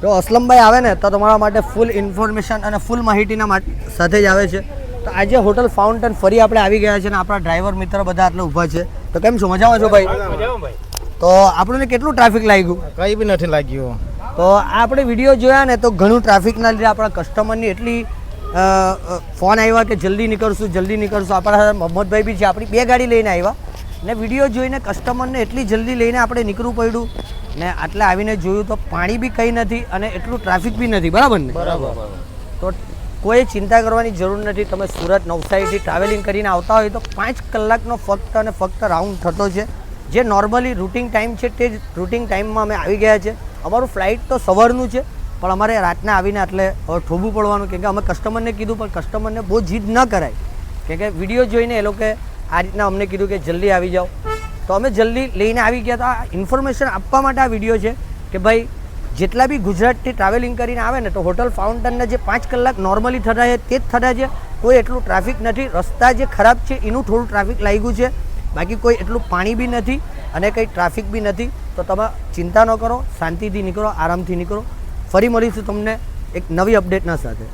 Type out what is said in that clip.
જો અસલમભાઈ આવે ને તો તમારા માટે ફૂલ ઇન્ફોર્મેશન અને ફૂલ માહિતીના સાથે જ આવે છે. તો આજે હોટલ ફાઉન્ટેન ફરી આપણે આવી ગયા છે અને આપણા ડ્રાઈવર મિત્ર બધા એટલે ઊભા છે. તો કેમ છો, મજામાં છો ભાઈ? તો આપણને કેટલું ટ્રાફિક લાગ્યું? કંઈ બી નથી લાગ્યું. તો આપણે વિડીયો જોયા ને તો ઘણું ટ્રાફિકના લીધે આપણા કસ્ટમરની એટલી ફોન આવ્યા કે જલ્દી નીકળશું. આપણા મોહમ્મદભાઈ બી છે, આપણી 2 ગાડી લઈને આવ્યા ને વિડીયો જોઈને કસ્ટમરને એટલી જલ્દી લઈને આપણે નીકળવું પડ્યું ને આટલે આવીને જોયું તો પાણી બી કંઈ નથી અને એટલું ટ્રાફિક બી નથી. બરાબર ને? બરાબર. તો કોઈ ચિંતા કરવાની જરૂર નથી. તમે સુરત નવસારીથી ટ્રાવેલિંગ કરીને આવતા હોય તો 5 કલાકનો ફક્ત અને ફક્ત રાઉન્ડ થતો છે. જે નોર્મલી રૂટિંગ ટાઈમ છે તે જ રૂટિંગ ટાઈમમાં અમે આવી ગયા છે. અમારું ફ્લાઇટ તો સવારનું છે પણ અમારે રાતના આવીને એટલે ઠોબું પડવાનું, કેમ કે અમે કસ્ટમરને કીધું પણ કસ્ટમરને બહુ જીદ ન કરાય, કેમ કે વિડીયો જોઈને એ લોકોએ આ રીતના અમને કીધું કે જલ્દી આવી જાઓ. તો અમે જલ્દી લઈને આવી ગયા. તો આ ઇન્ફોર્મેશન આપવા માટે આ વિડીયો છે કે ભાઈ જેટલા બી ગુજરાતથી ટ્રાવેલિંગ કરીને આવે ને તો હોટલ ફાઉન્ટેનના જે 5 કલાક નોર્મલી થતા છે તે જ થતા છે. કોઈ એટલું ટ્રાફિક નથી. રસ્તા જે ખરાબ છે એનું થોડું ટ્રાફિક લાગ્યું છે, બાકી કોઈ એટલું પાણી બી નથી અને કંઈ ટ્રાફિક બી નથી. તો તમે ચિંતા ન કરો, શાંતિથી નીકળો, આરામથી નીકળો. ફરી મળીશું તમને એક નવી અપડેટના સાથે.